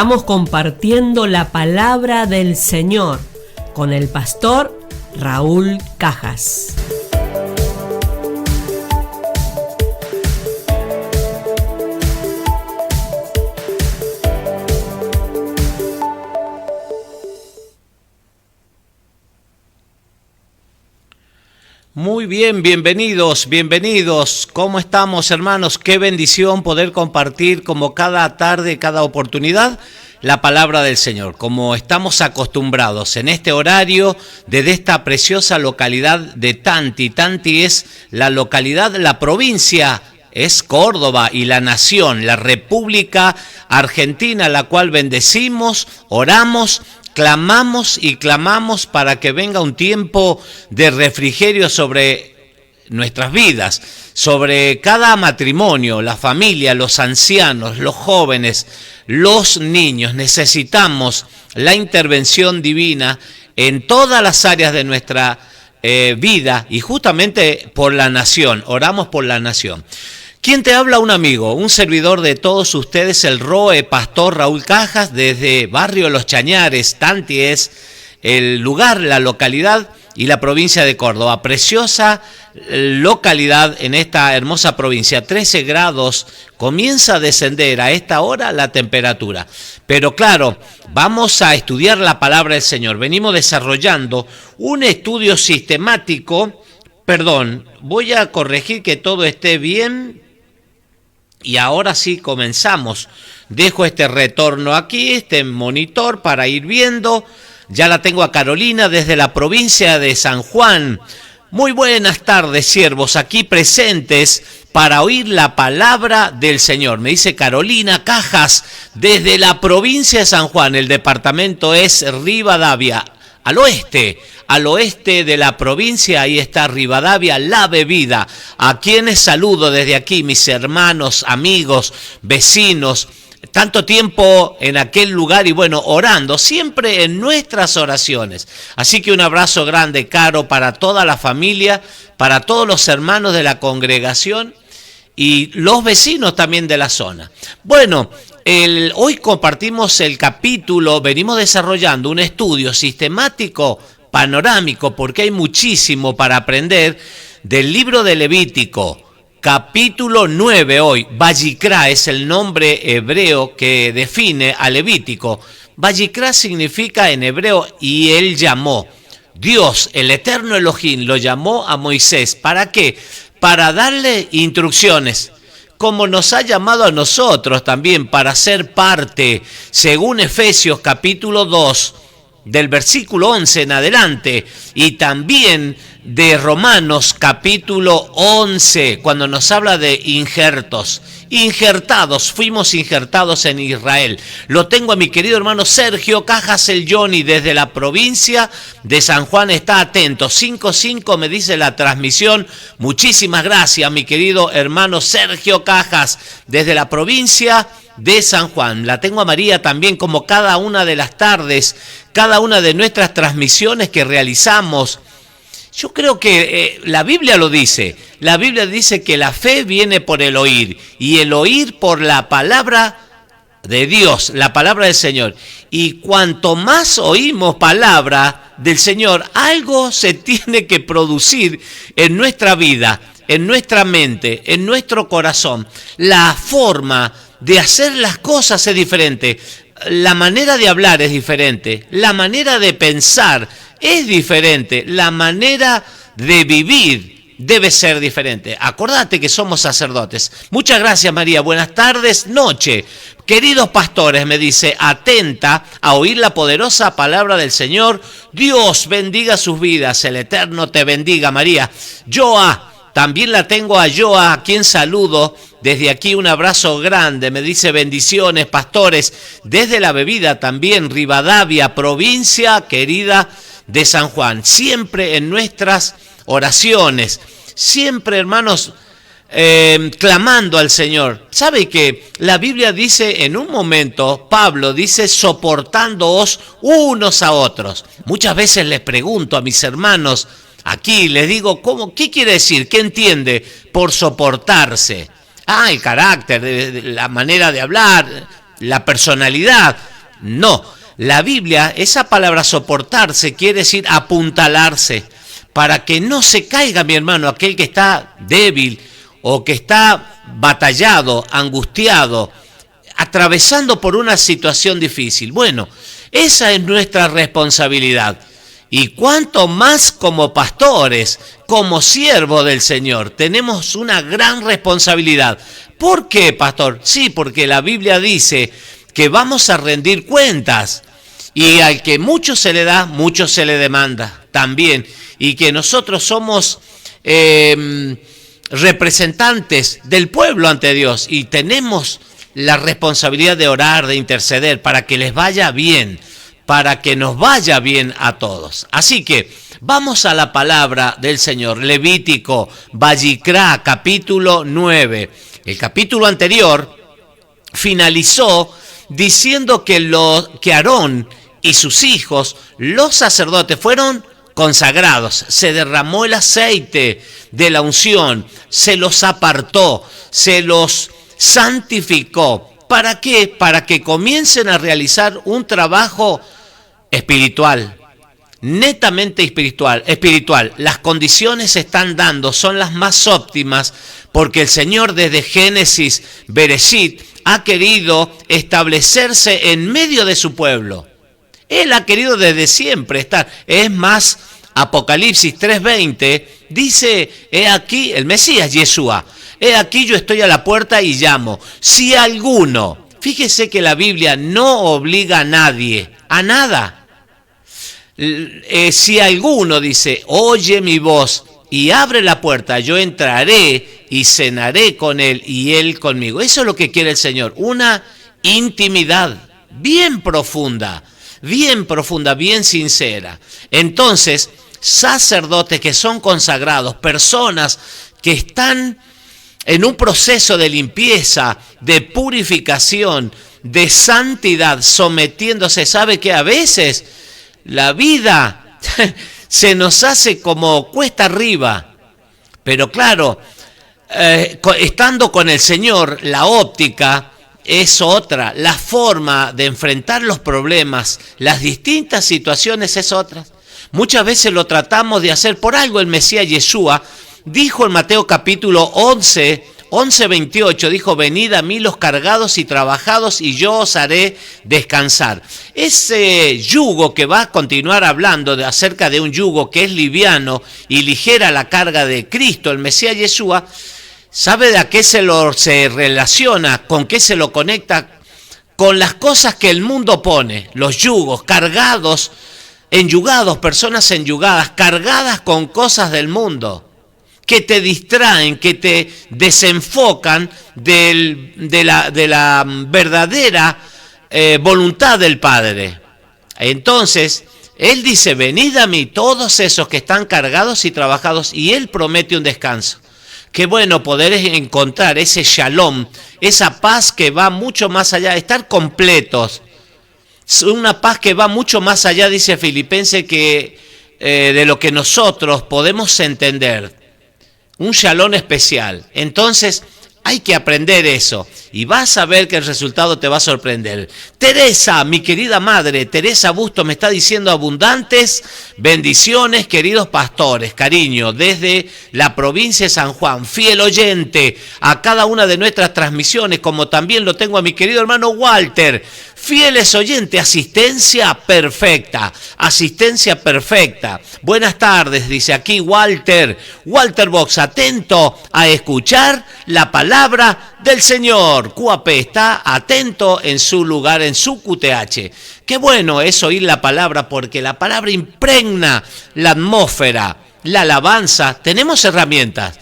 Estamos compartiendo la palabra del Señor con el pastor Raúl Cajas. Muy bien, bienvenidos. ¿Cómo estamos, hermanos? Qué bendición poder compartir como cada tarde, cada oportunidad, la palabra del Señor, como estamos acostumbrados en este horario desde esta preciosa localidad de Tanti. Tanti es la localidad, la provincia es Córdoba y la nación, la República Argentina, la cual bendecimos, oramos, clamamos y clamamos para que venga un tiempo de refrigerio sobre nuestras vidas, sobre cada matrimonio, la familia, los ancianos, los jóvenes, los niños. Necesitamos la intervención divina en todas las áreas de nuestra vida y justamente por la nación. Oramos por la nación. ¿Quién te habla? Un amigo, un servidor de todos ustedes, el ROE, Pastor Raúl Cajas, desde Barrio Los Chañares. Tanti es el lugar, la localidad y la provincia de Córdoba. Preciosa localidad en esta hermosa provincia. 13 grados, comienza a descender a esta hora la temperatura. Pero claro, vamos a estudiar la palabra del Señor. Venimos desarrollando un estudio sistemático. Voy a corregir que todo esté bien. Y ahora sí comenzamos. Dejo este retorno aquí, este monitor para ir viendo. Ya la tengo a Carolina desde la provincia de San Juan. Muy buenas tardes, siervos, aquí presentes para oír la palabra del Señor. Me dice Carolina Cajas desde la provincia de San Juan. El departamento es Rivadavia, al oeste de la provincia. Ahí está Rivadavia, La Bebida, a quienes saludo desde aquí, mis hermanos, amigos, vecinos, tanto tiempo en aquel lugar y bueno, orando, siempre en nuestras oraciones. Así que un abrazo grande, Caro, para toda la familia, para todos los hermanos de la congregación y los vecinos también de la zona. Bueno, hoy compartimos el capítulo, venimos desarrollando un estudio sistemático, panorámico, porque hay muchísimo para aprender del libro de Levítico, capítulo 9 hoy. Vayikra es el nombre hebreo que define a Levítico. Vayikra significa en hebreo y él llamó. Dios, el eterno Elohim, lo llamó a Moisés. ¿Para qué? Para darle instrucciones, como nos ha llamado a nosotros también para ser parte, según Efesios capítulo 2, del versículo 11 en adelante, y también de Romanos capítulo 11, cuando nos habla de injertos. Fuimos injertados en Israel. Lo tengo a mi querido hermano Sergio Cajas, el Johnny, desde la provincia de San Juan. Está atento, 5-5 me dice la transmisión. Muchísimas gracias, mi querido hermano Sergio Cajas, desde la provincia de San Juan. La tengo a María también, como cada una de las tardes, cada una de nuestras transmisiones que realizamos. Yo creo que la Biblia lo dice. La Biblia dice que la fe viene por el oír y el oír por la palabra de Dios, la palabra del Señor. Y cuanto más oímos palabra del Señor, algo se tiene que producir en nuestra vida, en nuestra mente, en nuestro corazón. La forma de hacer las cosas es diferente. La manera de hablar es diferente. La manera de pensar es diferente. La manera de vivir debe ser diferente. Acordate que somos sacerdotes. Muchas gracias, María. Buenas tardes, noche. Queridos pastores, me dice, atenta a oír la poderosa palabra del Señor. Dios bendiga sus vidas. El Eterno te bendiga, María. También la tengo a Joa, a quien saludo. Desde aquí un abrazo grande, me dice bendiciones, pastores, desde La Bebida también, Rivadavia, provincia querida de San Juan. Siempre en nuestras oraciones, siempre, hermanos, clamando al Señor. ¿Sabe que la Biblia dice en un momento, Pablo dice, soportándoos unos a otros? Muchas veces les pregunto a mis hermanos aquí, les digo, ¿qué quiere decir? ¿Qué entiende por soportarse? El carácter, la manera de hablar, la personalidad. No, la Biblia, esa palabra soportarse quiere decir apuntalarse, para que no se caiga, mi hermano, aquel que está débil o que está batallado, angustiado, atravesando por una situación difícil. Bueno, esa es nuestra responsabilidad. Y cuanto más como pastores, como siervos del Señor, tenemos una gran responsabilidad. ¿Por qué, pastor? Sí, porque la Biblia dice que vamos a rendir cuentas. Y al que mucho se le da, mucho se le demanda también. Y que nosotros somos representantes del pueblo ante Dios. Y tenemos la responsabilidad de orar, de interceder, para que les vaya bien, para que nos vaya bien a todos. Así que vamos a la palabra del Señor. Levítico, Vayikra, capítulo 9. El capítulo anterior finalizó diciendo que Aarón y sus hijos, los sacerdotes, fueron consagrados. Se derramó el aceite de la unción, se los apartó, se los santificó. ¿Para qué? Para que comiencen a realizar un trabajo espiritual, netamente espiritual. Las condiciones se están dando, son las más óptimas, porque el Señor desde Génesis, Bereshit, ha querido establecerse en medio de su pueblo. Él ha querido desde siempre estar. Es más, Apocalipsis 3:20 dice, he aquí el Mesías, Yeshua, he aquí yo estoy a la puerta y llamo. Si alguno, fíjese que la Biblia no obliga a nadie, a nada. Si alguno dice, oye mi voz y abre la puerta, yo entraré y cenaré con él y él conmigo. Eso es lo que quiere el Señor, una intimidad bien profunda, bien sincera. Entonces, sacerdotes que son consagrados, personas que están en un proceso de limpieza, de purificación, de santidad, sometiéndose. ¿Sabe que a veces la vida se nos hace como cuesta arriba? Pero claro, estando con el Señor, la óptica es otra, la forma de enfrentar los problemas, las distintas situaciones es otra. Muchas veces lo tratamos de hacer por algo. El Mesías Yeshua dijo en Mateo capítulo 11:28, dijo, venid a mí los cargados y trabajados y yo os haré descansar. Ese yugo que va a continuar hablando acerca de un yugo que es liviano y ligera la carga de Cristo, el Mesías Yeshua, ¿sabe de a qué se relaciona? ¿Con qué se lo conecta? Con las cosas que el mundo pone, los yugos, cargados, enyugados, personas enyugadas, cargadas con cosas del mundo, que te distraen, que te desenfocan de la verdadera voluntad del Padre. Entonces, Él dice, venid a mí todos esos que están cargados y trabajados, y Él promete un descanso. Qué bueno poder encontrar ese shalom, esa paz que va mucho más allá, estar completos. Una paz que va mucho más allá, dice Filipenses, que de lo que nosotros podemos entender. Un shalom especial. Entonces hay que aprender eso y vas a ver que el resultado te va a sorprender. Teresa, mi querida madre, Teresa Busto me está diciendo abundantes bendiciones, queridos pastores, cariño, desde la provincia de San Juan, fiel oyente a cada una de nuestras transmisiones, como también lo tengo a mi querido hermano Walter, fieles oyentes, asistencia perfecta. Buenas tardes, dice aquí Walter Box, atento a escuchar la palabra del Señor. QAP está atento en su lugar, en su QTH. Qué bueno es oír la palabra, porque la palabra impregna la atmósfera, la alabanza. Tenemos herramientas.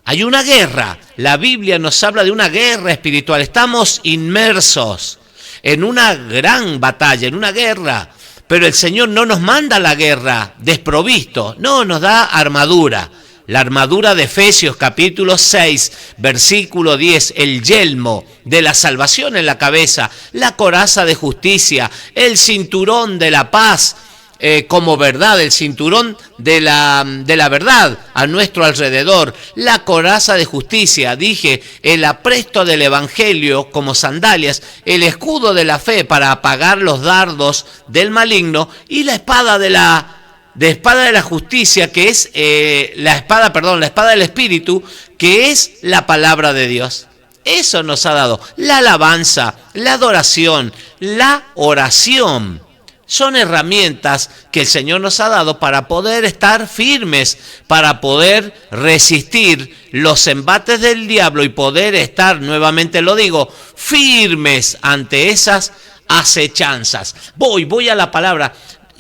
Hay una guerra. La Biblia nos habla de una guerra espiritual. Estamos inmersos en una gran batalla, en una guerra. Pero el Señor no nos manda la guerra desprovisto. No, nos da armadura. La armadura de Efesios capítulo 6, versículo 10, el yelmo de la salvación en la cabeza, la coraza de justicia, el cinturón de la paz, como verdad, el cinturón de la verdad a nuestro alrededor, la coraza de justicia, dije, el apresto del evangelio como sandalias, el escudo de la fe para apagar los dardos del maligno y la espada de la justicia, que es la espada del Espíritu, que es la palabra de Dios. Eso nos ha dado la alabanza, la adoración, la oración. Son herramientas que el Señor nos ha dado para poder estar firmes, para poder resistir los embates del diablo y poder estar, nuevamente lo digo, firmes ante esas acechanzas. Voy a la palabra.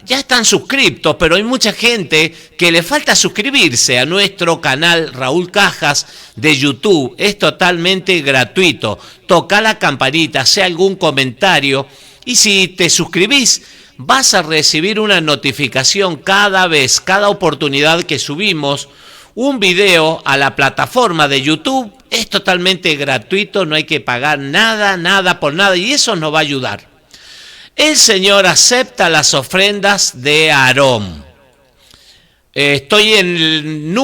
Ya están suscriptos, pero hay mucha gente que le falta suscribirse a nuestro canal Raúl Cajas de YouTube. Es totalmente gratuito. Toca la campanita, hace algún comentario y si te suscribís, vas a recibir una notificación cada oportunidad que subimos un video a la plataforma de YouTube. Es totalmente gratuito, no hay que pagar nada por nada y eso nos va a ayudar. El Señor acepta las ofrendas de Aarón. Estoy en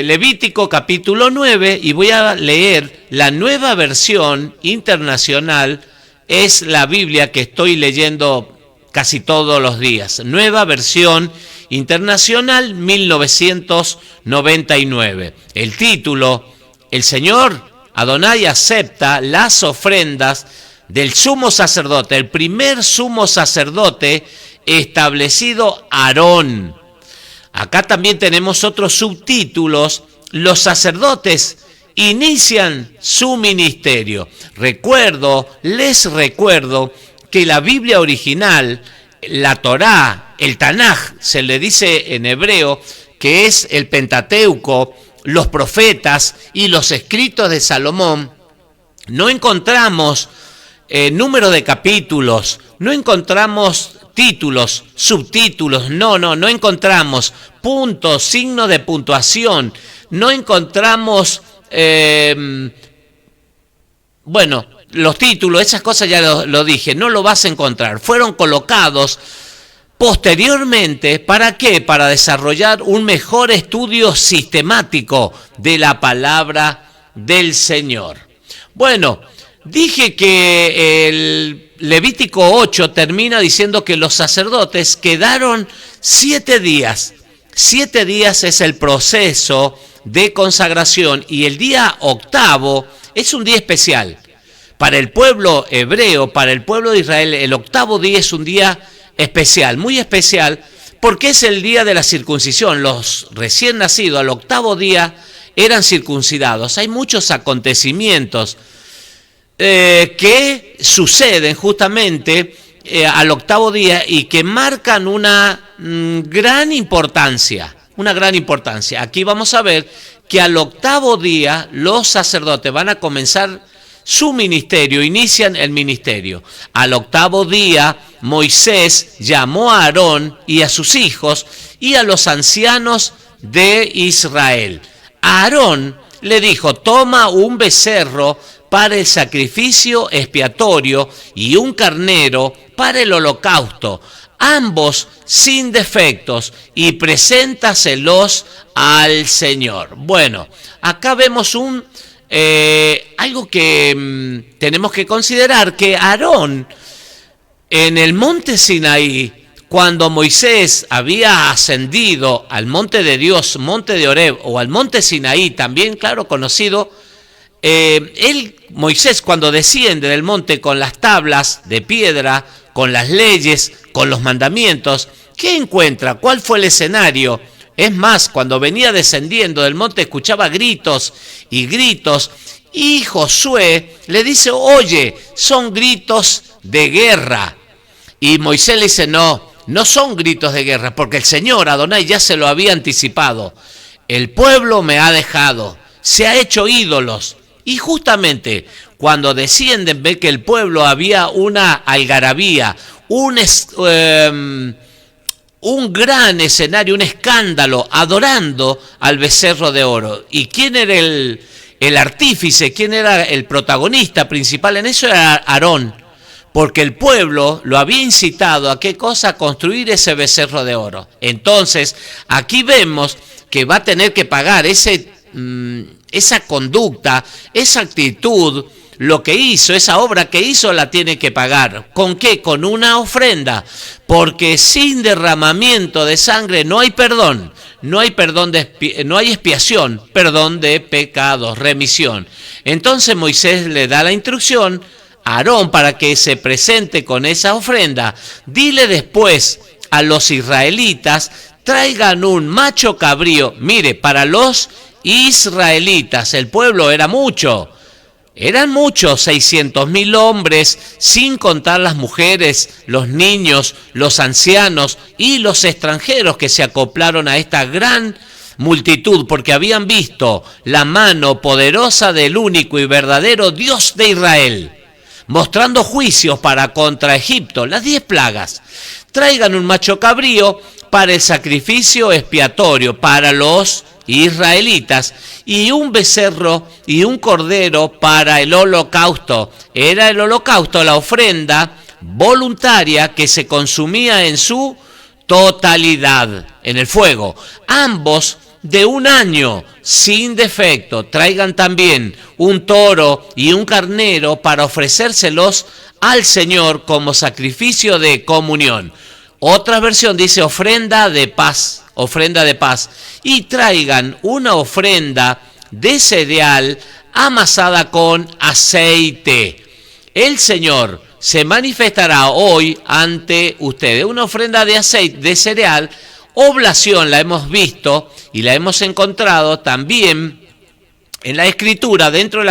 Levítico capítulo 9 y voy a leer la nueva versión internacional. Es la Biblia que estoy leyendo casi todos los días. Nueva versión internacional 1999. El título: El Señor Adonai acepta las ofrendas del sumo sacerdote, el primer sumo sacerdote establecido, Aarón. Acá también tenemos otros subtítulos. Los sacerdotes inician su ministerio. Les recuerdo que la Biblia original, la Torá, el Tanaj, se le dice en hebreo, que es el Pentateuco, los profetas y los escritos de Salomón, no encontramos número de capítulos, no encontramos títulos, subtítulos, no encontramos puntos, signos de puntuación, no encontramos, los títulos, esas cosas ya lo dije, no lo vas a encontrar. Fueron colocados posteriormente, ¿para qué? Para desarrollar un mejor estudio sistemático de la palabra del Señor. Bueno, dije que el Levítico 8 termina diciendo que los sacerdotes quedaron 7 días. 7 días es el proceso de consagración y el día octavo es un día especial. Para el pueblo hebreo, para el pueblo de Israel, el octavo día es un día especial, muy especial, porque es el día de la circuncisión. Los recién nacidos al octavo día eran circuncidados. Hay muchos acontecimientos que suceden justamente al octavo día y que marcan una gran importancia. Aquí vamos a ver que al octavo día los sacerdotes van a comenzar su ministerio, inician el ministerio. Al octavo día Moisés llamó a Aarón y a sus hijos y a los ancianos de Israel. A Aarón le dijo: toma un becerro para el sacrificio expiatorio y un carnero para el holocausto, ambos sin defectos, y preséntaselos al Señor. Bueno, acá vemos algo que tenemos que considerar, que Aarón en el monte Sinaí, cuando Moisés había ascendido al monte de Dios, monte de Horeb, o al monte Sinaí, también, claro, conocido, Moisés, cuando desciende del monte con las tablas de piedra, con las leyes, con los mandamientos, ¿qué encuentra? ¿Cuál fue el escenario? Es más, cuando venía descendiendo del monte escuchaba gritos y gritos, y Josué le dice: oye, son gritos de guerra. Y Moisés le dice: no son gritos de guerra, porque el Señor Adonai ya se lo había anticipado. El pueblo me ha dejado, se ha hecho ídolos. Y justamente cuando descienden ve que el pueblo había una algarabía, un gran escenario, un escándalo, adorando al becerro de oro. ¿Y quién era el artífice? ¿Quién era el protagonista principal en eso? Era Aarón. porque el pueblo lo había incitado a qué cosa, a construir ese becerro de oro. Entonces, aquí vemos que va a tener que pagar esa conducta, esa actitud, lo que hizo, esa obra que hizo la tiene que pagar. ¿Con qué? Con una ofrenda, porque sin derramamiento de sangre no hay perdón. No hay perdón no hay expiación, perdón de pecados, remisión. Entonces Moisés le da la instrucción a Aarón para que se presente con esa ofrenda. Dile después a los israelitas, traigan un macho cabrío. Mire, para los israelitas, el pueblo era mucho. Eran muchos, 600.000 hombres, sin contar las mujeres, los niños, los ancianos y los extranjeros que se acoplaron a esta gran multitud, porque habían visto la mano poderosa del único y verdadero Dios de Israel, mostrando juicios para contra Egipto, las 10 plagas. Traigan un macho cabrío para el sacrificio expiatorio, para los israelitas, y un becerro y un cordero para el holocausto. Era el holocausto, la ofrenda voluntaria que se consumía en su totalidad en el fuego. Ambos de un año sin defecto. Traigan también un toro y un carnero para ofrecérselos al Señor como sacrificio de comunión. Otra versión dice ofrenda de paz, y traigan una ofrenda de cereal amasada con aceite. El Señor se manifestará hoy ante ustedes. Una ofrenda de aceite, de cereal, oblación, la hemos visto y la hemos encontrado también en la Escritura, dentro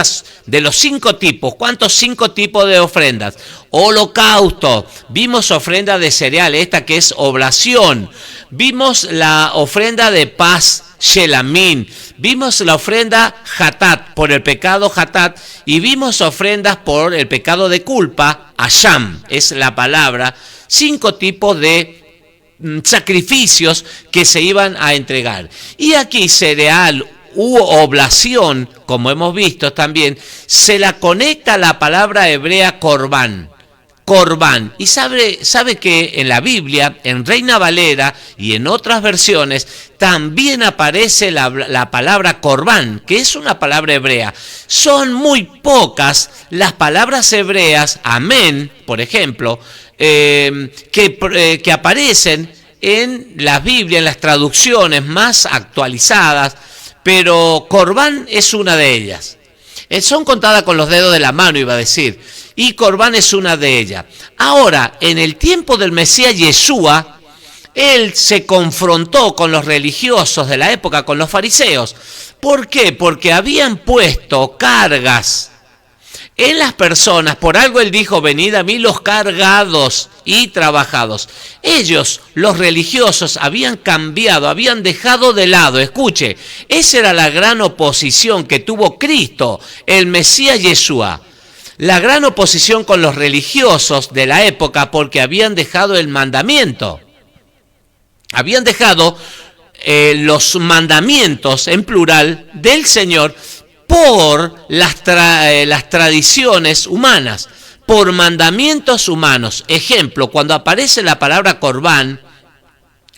de los 5 tipos. ¿Cuántos 5 tipos de ofrendas? Holocausto. Vimos ofrenda de cereal, esta que es oblación. Vimos la ofrenda de paz, Shelamín. Vimos la ofrenda Hatat, por el pecado Hatat. Y vimos ofrendas por el pecado de culpa, Asham, es la palabra. 5 tipos de sacrificios que se iban a entregar. Y aquí cereal u oblación, como hemos visto también, se la conecta a la palabra hebrea corbán. Corbán. Y sabe que en la Biblia, en Reina Valera y en otras versiones, también aparece la palabra corbán, que es una palabra hebrea. Son muy pocas las palabras hebreas, amén, por ejemplo, que aparecen en la Biblia, en las traducciones más actualizadas, pero corbán es una de ellas. Son contadas con los dedos de la mano, iba a decir, y corbán es una de ellas. Ahora, en el tiempo del Mesías Yeshua, él se confrontó con los religiosos de la época, con los fariseos. ¿Por qué? Porque habían puesto cargas en las personas. Por algo él dijo, venid a mí los cargados y trabajados. Ellos, los religiosos, habían cambiado, habían dejado de lado. Escuche, esa era la gran oposición que tuvo Cristo, el Mesías Yeshua. La gran oposición con los religiosos de la época, porque habían dejado el mandamiento. Habían dejado los mandamientos, en plural, del Señor, por las tradiciones humanas, por mandamientos humanos. Ejemplo, cuando aparece la palabra corbán,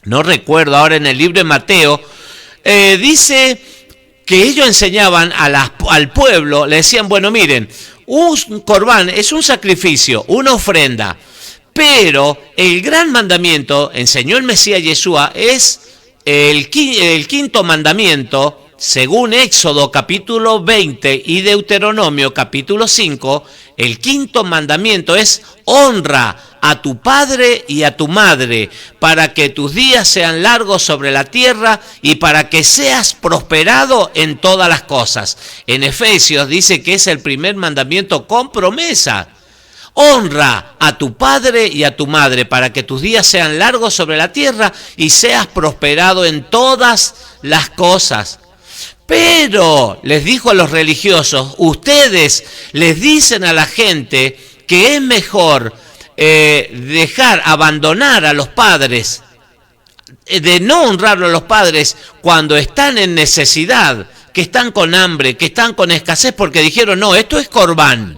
no recuerdo ahora, en el libro de Mateo, dice que ellos enseñaban al pueblo, le decían, bueno, miren, un corbán es un sacrificio, una ofrenda, pero el gran mandamiento, enseñó el Mesías Yeshua, es el quinto mandamiento. Según Éxodo capítulo 20 y Deuteronomio capítulo 5, el quinto mandamiento es honra a tu padre y a tu madre, para que tus días sean largos sobre la tierra y para que seas prosperado en todas las cosas. En Efesios dice que es el primer mandamiento con promesa. Honra a tu padre y a tu madre, para que tus días sean largos sobre la tierra y seas prosperado en todas las cosas. Pero les dijo a los religiosos, ustedes les dicen a la gente que es mejor abandonar a los padres, de no honrar a los padres cuando están en necesidad, que están con hambre, que están con escasez, porque dijeron, no, esto es corbán.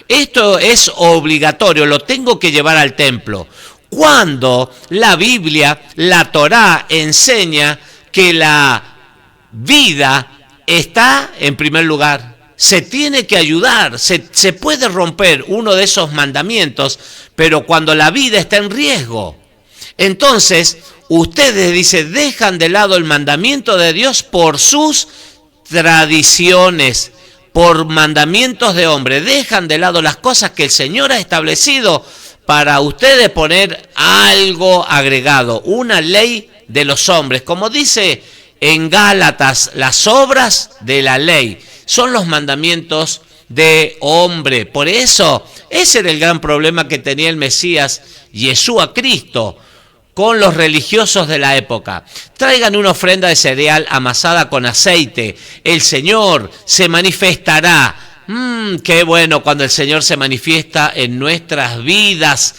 Esto es obligatorio, lo tengo que llevar al templo. Cuando la Biblia, la Torá, enseña que la vida está en primer lugar. Se tiene que ayudar, se puede romper uno de esos mandamientos, pero cuando la vida está en riesgo. Entonces, ustedes, dice, dejan de lado el mandamiento de Dios por sus tradiciones, por mandamientos de hombre. Dejan de lado las cosas que el Señor ha establecido para ustedes poner algo agregado, una ley de los hombres. Como dice en Gálatas, las obras de la ley son los mandamientos de hombre. Por eso, ese era el gran problema que tenía el Mesías, Yeshua Cristo, con los religiosos de la época. Traigan una ofrenda de cereal amasada con aceite. El Señor se manifestará. Qué bueno cuando el Señor se manifiesta en nuestras vidas.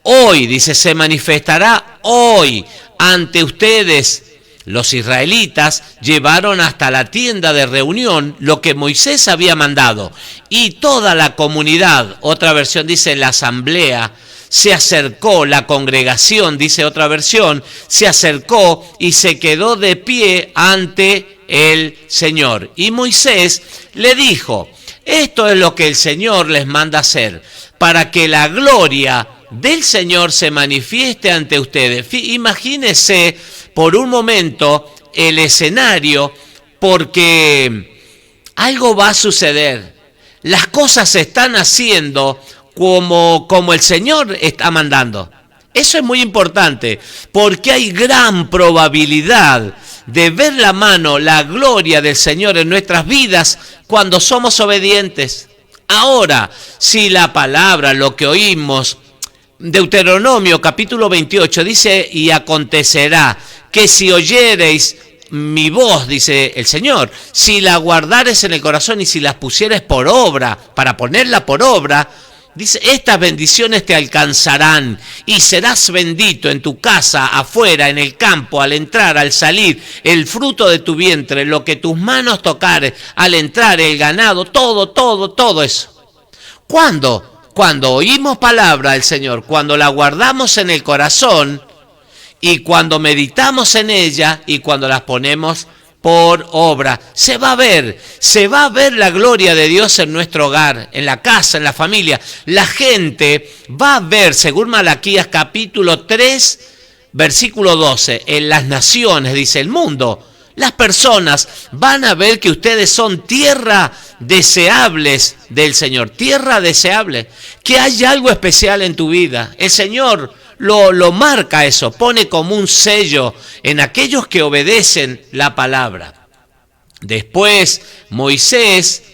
Hoy, dice, se manifestará hoy ante ustedes. Los israelitas llevaron hasta la tienda de reunión lo que Moisés había mandado, y toda la comunidad, otra versión dice la asamblea, se acercó, la congregación, dice otra versión, se acercó y se quedó de pie ante el Señor. Y Moisés le dijo, esto es lo que el Señor les manda hacer, para que la gloria del Señor se manifieste ante ustedes. Imagínense por un momento el escenario, porque algo va a suceder. Las cosas se están haciendo como el Señor está mandando. Eso es muy importante, porque hay gran probabilidad de ver la mano, la gloria del Señor en nuestras vidas cuando somos obedientes. Ahora, si la palabra, lo que oímos, Deuteronomio capítulo 28 dice, y acontecerá que si oyereis mi voz, dice el Señor, si la guardares en el corazón y si las pusieres por obra, para ponerla por obra, dice, estas bendiciones te alcanzarán y serás bendito en tu casa, afuera, en el campo, al entrar, al salir, el fruto de tu vientre, lo que tus manos tocaren, al entrar, el ganado, todo eso. ¿Cuándo? Cuando oímos palabra del Señor, cuando la guardamos en el corazón y cuando meditamos en ella y cuando las ponemos por obra, se va a ver la gloria de Dios en nuestro hogar, en la casa, en la familia. La gente va a ver, según Malaquías capítulo 3, versículo 12, en las naciones, dice el mundo, las personas van a ver que ustedes son tierra deseables del Señor, tierra deseable, que hay algo especial en tu vida. El Señor lo marca eso, pone como un sello en aquellos que obedecen la palabra. Después Moisés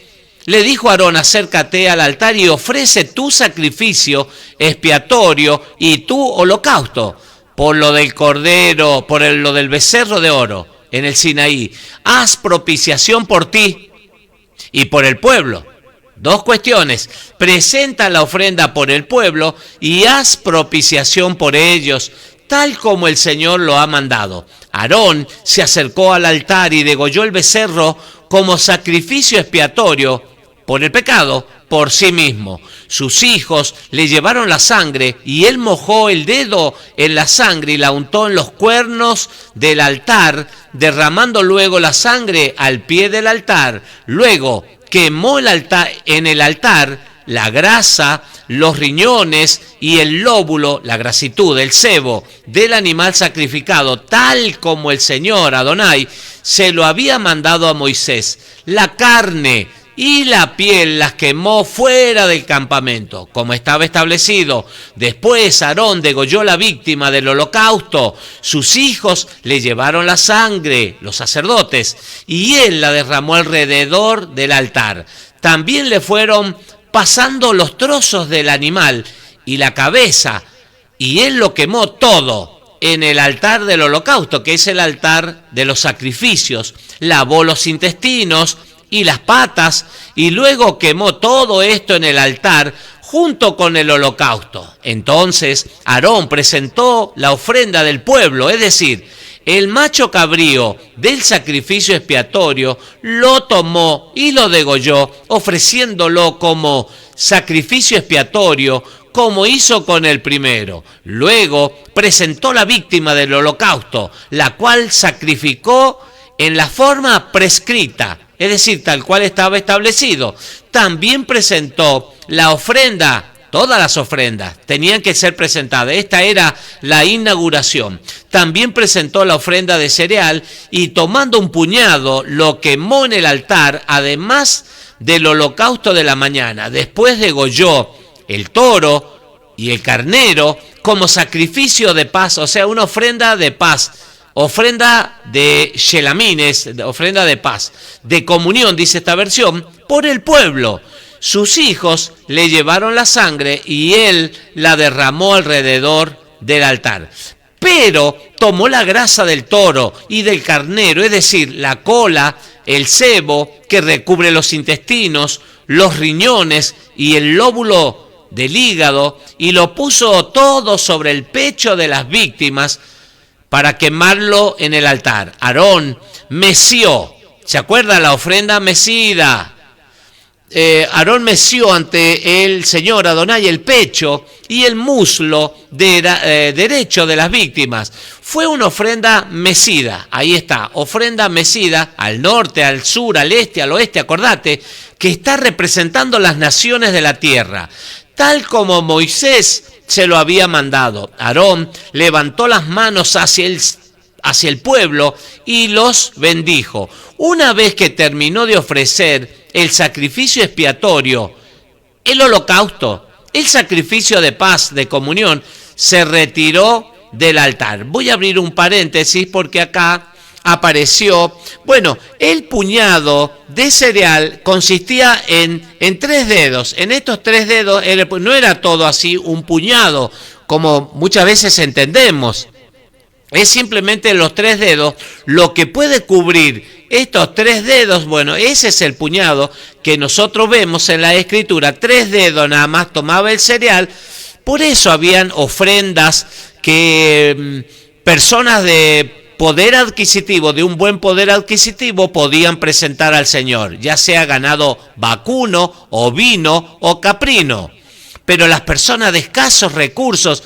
le dijo a Aarón, acércate al altar y ofrece tu sacrificio expiatorio y tu holocausto por lo del cordero, por lo del becerro de oro en el Sinaí. Haz propiciación por ti y por el pueblo. Dos cuestiones. Presenta la ofrenda por el pueblo y haz propiciación por ellos, tal como el Señor lo ha mandado. Aarón se acercó al altar y degolló el becerro como sacrificio expiatorio por el pecado, por sí mismo. Sus hijos le llevaron la sangre y él mojó el dedo en la sangre y la untó en los cuernos del altar, derramando luego la sangre al pie del altar. Luego quemó en el altar la grasa, los riñones y el lóbulo, la grasitud, el sebo del animal sacrificado, tal como el Señor Adonai se lo había mandado a Moisés. La carne y la piel las quemó fuera del campamento, como estaba establecido. Después Aarón degolló la víctima del holocausto. Sus hijos le llevaron la sangre, los sacerdotes, y él la derramó alrededor del altar. También le fueron pasando los trozos del animal y la cabeza, y él lo quemó todo en el altar del holocausto, que es el altar de los sacrificios. Lavó los intestinos y las patas, y luego quemó todo esto en el altar junto con el holocausto. Entonces Aarón presentó la ofrenda del pueblo, es decir, el macho cabrío del sacrificio expiatorio, lo tomó y lo degolló, ofreciéndolo como sacrificio expiatorio, como hizo con el primero. Luego presentó la víctima del holocausto, la cual sacrificó en la forma prescrita, es decir, tal cual estaba establecido. También presentó la ofrenda. Todas las ofrendas tenían que ser presentadas. Esta era la inauguración. También presentó la ofrenda de cereal y tomando un puñado lo quemó en el altar, además del holocausto de la mañana. Después degolló el toro y el carnero como sacrificio de paz, o sea, una ofrenda de paz. Ofrenda de shelamines, ofrenda de paz, de comunión, dice esta versión, por el pueblo. Sus hijos le llevaron la sangre y él la derramó alrededor del altar. Pero tomó la grasa del toro y del carnero, es decir, la cola, el sebo que recubre los intestinos, los riñones y el lóbulo del hígado, y lo puso todo sobre el pecho de las víctimas para quemarlo en el altar. Aarón meció, ¿se acuerda la ofrenda mecida? Aarón meció ante el Señor Adonai el pecho y el muslo derecho de las víctimas. Fue una ofrenda mecida, ahí está, ofrenda mecida al norte, al sur, al este, al oeste, acordate, que está representando las naciones de la tierra, tal como Moisés se lo había mandado. Aarón levantó las manos hacia el pueblo y los bendijo. Una vez que terminó de ofrecer el sacrificio expiatorio, el holocausto, el sacrificio de paz, de comunión, se retiró del altar. Voy a abrir un paréntesis porque acá apareció, el puñado de cereal consistía en 3 dedos. En estos 3 dedos no era todo así un puñado, como muchas veces entendemos. Es simplemente los 3 dedos, lo que puede cubrir estos 3 dedos, ese es el puñado que nosotros vemos en la Escritura. 3 dedos nada más tomaba el cereal. Por eso habían ofrendas que personas de poder adquisitivo, de un buen poder adquisitivo, podían presentar al Señor, ya sea ganado vacuno, ovino o caprino. Pero las personas de escasos recursos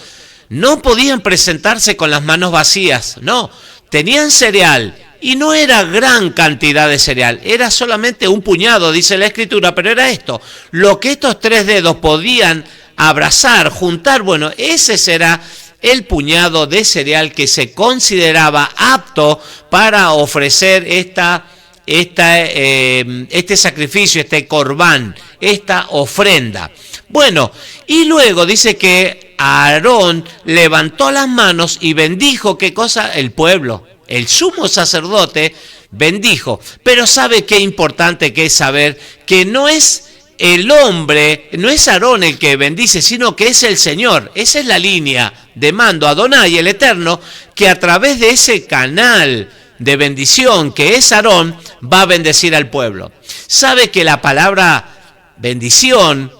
no podían presentarse con las manos vacías, no, tenían cereal y no era gran cantidad de cereal, era solamente un puñado, dice la Escritura, pero era esto, lo que estos 3 dedos podían abrazar, juntar, ese será el puñado de cereal que se consideraba apto para ofrecer este sacrificio, este corbán, esta ofrenda. Y luego dice que Aarón levantó las manos y bendijo, ¿qué cosa? El pueblo. El sumo sacerdote bendijo. Pero ¿sabe qué importante que es saber? Que no es el hombre, no es Aarón el que bendice, sino que es el Señor. Esa es la línea de mando, Adonai, el Eterno, que a través de ese canal de bendición que es Aarón, va a bendecir al pueblo. ¿Sabe que la palabra bendición,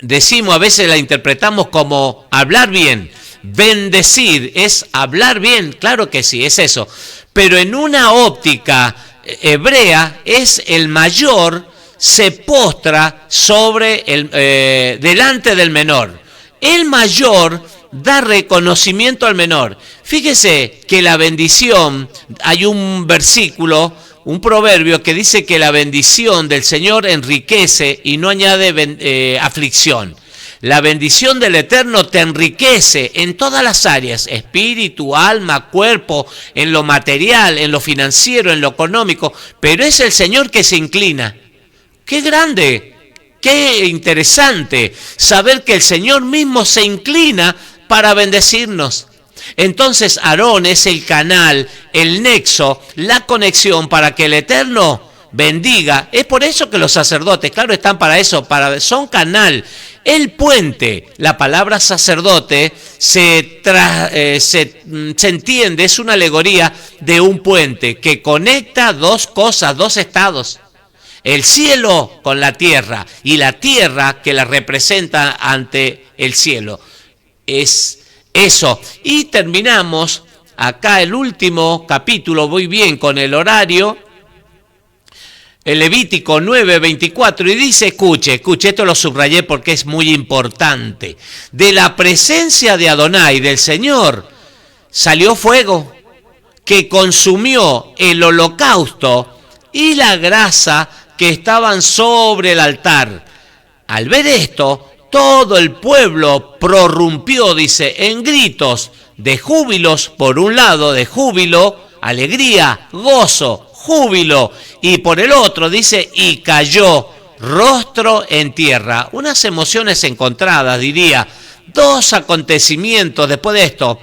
decimos, a veces la interpretamos como hablar bien? Bendecir es hablar bien, claro que sí, es eso. Pero en una óptica hebrea es el mayor se postra sobre delante del menor. El mayor da reconocimiento al menor. Fíjese que la bendición, hay un versículo, un proverbio que dice que la bendición del Señor enriquece y no añade aflicción. La bendición del Eterno te enriquece en todas las áreas, espíritu, alma, cuerpo, en lo material, en lo financiero, en lo económico, pero es el Señor que se inclina. ¡Qué grande! ¡Qué interesante! Saber que el Señor mismo se inclina para bendecirnos. Entonces Aarón es el canal, el nexo, la conexión para que el Eterno bendiga. Es por eso que los sacerdotes, claro, están para eso, son canal. El puente, la palabra sacerdote se entiende, es una alegoría de un puente que conecta 2 cosas, 2 estados. El cielo con la tierra y la tierra que la representa ante el cielo. Es eso. Y terminamos acá el último capítulo, voy bien con el horario. el Levítico 9:24, y dice, escuche, esto lo subrayé porque es muy importante. De la presencia de Adonai, del Señor, salió fuego que consumió el holocausto y la grasa que estaban sobre el altar. Al ver esto, todo el pueblo prorrumpió, dice, en gritos de júbilos, por un lado, de júbilo, alegría, gozo, júbilo, y por el otro, dice, y cayó rostro en tierra. Unas emociones encontradas, diría. Dos acontecimientos después de esto.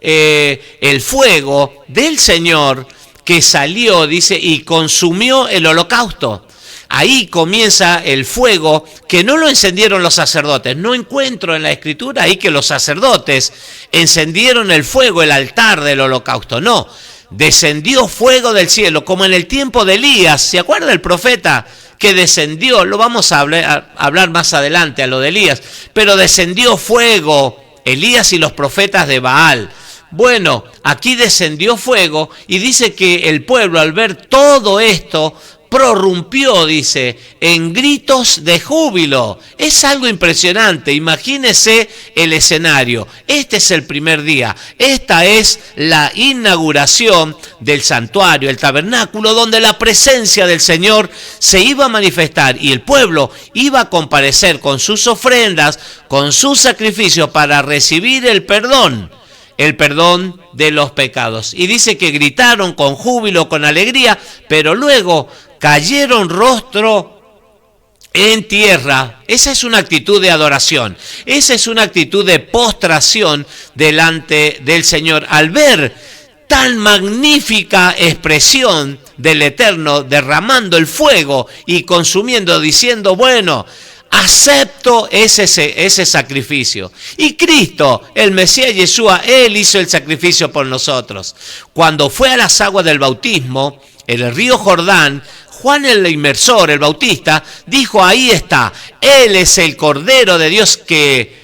El fuego del Señor que salió, dice, y consumió el holocausto. Ahí comienza el fuego que no lo encendieron los sacerdotes. No encuentro en la Escritura ahí que los sacerdotes encendieron el fuego, el altar del holocausto. No, descendió fuego del cielo, como en el tiempo de Elías. ¿Se acuerda el profeta que descendió? Lo vamos a hablar más adelante a lo de Elías. Pero descendió fuego, Elías y los profetas de Baal. Bueno, aquí descendió fuego y dice que el pueblo al ver todo esto prorrumpió, dice, en gritos de júbilo. Es algo impresionante. Imagínese el escenario. Este es el primer día. Esta es la inauguración del santuario, el tabernáculo, donde la presencia del Señor se iba a manifestar y el pueblo iba a comparecer con sus ofrendas, con sus sacrificios para recibir el perdón de los pecados. Y dice que gritaron con júbilo, con alegría, pero luego cayeron rostro en tierra. Esa es una actitud de adoración. Esa es una actitud de postración delante del Señor. Al ver tan magnífica expresión del Eterno derramando el fuego y consumiendo, diciendo, bueno, acepto ese sacrificio. Y Cristo, el Mesías Yeshua, Él hizo el sacrificio por nosotros. Cuando fue a las aguas del bautismo, en el río Jordán, Juan el inmersor, el bautista, dijo, ahí está, Él es el Cordero de Dios que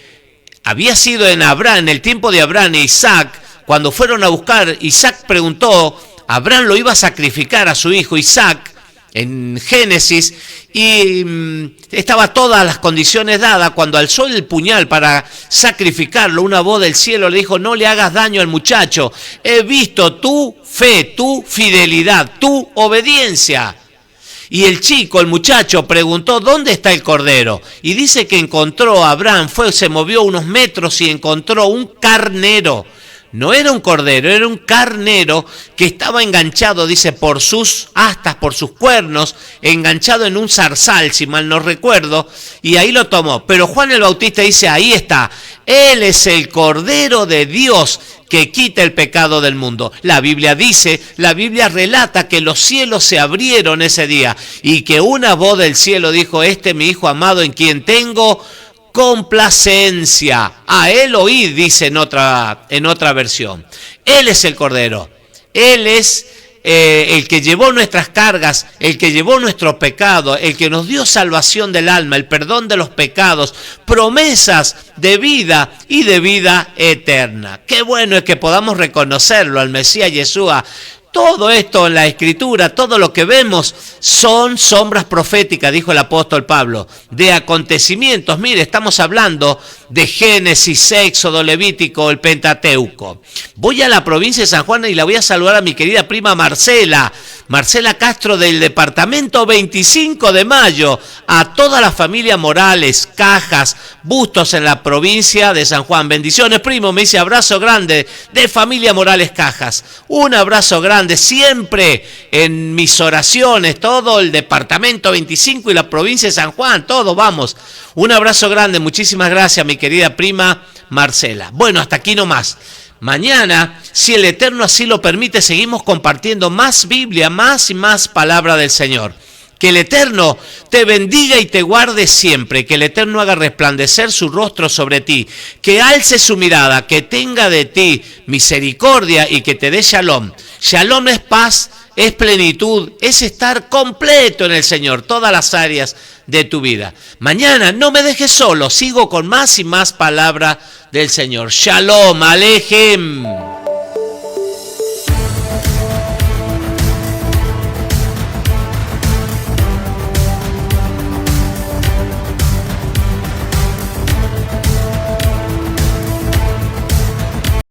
había sido en Abraham, en el tiempo de Abraham e Isaac. Cuando fueron a buscar, Isaac preguntó, Abraham lo iba a sacrificar a su hijo Isaac, en Génesis, y estaba todas las condiciones dadas. Cuando alzó el puñal para sacrificarlo, una voz del cielo le dijo, no le hagas daño al muchacho, he visto tu fe, tu fidelidad, tu obediencia. Y el chico, el muchacho, preguntó, ¿dónde está el cordero? Y dice que encontró a Abraham, se movió unos metros y encontró un carnero. No era un cordero, era un carnero que estaba enganchado, dice, por sus astas, por sus cuernos, enganchado en un zarzal, si mal no recuerdo, y ahí lo tomó. Pero Juan el Bautista dice, ahí está, Él es el Cordero de Dios que quita el pecado del mundo. La Biblia dice, la Biblia relata que los cielos se abrieron ese día y que una voz del cielo dijo, este es mi Hijo amado en quien tengo complacencia. A Él oíd, dice en otra versión. Él es el Cordero. Él es el que llevó nuestras cargas, el que llevó nuestros pecados, el que nos dio salvación del alma, el perdón de los pecados, promesas de vida y de vida eterna. Qué bueno es que podamos reconocerlo al Mesías Yeshua. Todo esto en la Escritura, todo lo que vemos son sombras proféticas, dijo el apóstol Pablo, de acontecimientos. Mire, estamos hablando de Génesis, Éxodo, Levítico, el Pentateuco. Voy a la provincia de San Juan y la voy a saludar a mi querida prima Marcela Castro del departamento 25 de Mayo, a toda la familia Morales, Cajas, Bustos en la provincia de San Juan. Bendiciones, primo, me dice abrazo grande de familia Morales Cajas. Un abrazo grande siempre en mis oraciones, todo el departamento 25 y la provincia de San Juan, todo vamos. Un abrazo grande, muchísimas gracias, mi querida prima Marcela. Bueno, hasta aquí nomás. Mañana, si el Eterno así lo permite, seguimos compartiendo más Biblia, más y más palabra del Señor. Que el Eterno te bendiga y te guarde siempre. Que el Eterno haga resplandecer su rostro sobre ti. Que alce su mirada, que tenga de ti misericordia y que te dé shalom. Shalom es paz, es plenitud, es estar completo en el Señor, todas las áreas de tu vida. Mañana no me dejes solo, sigo con más y más palabra del Señor. Shalom, Alejem.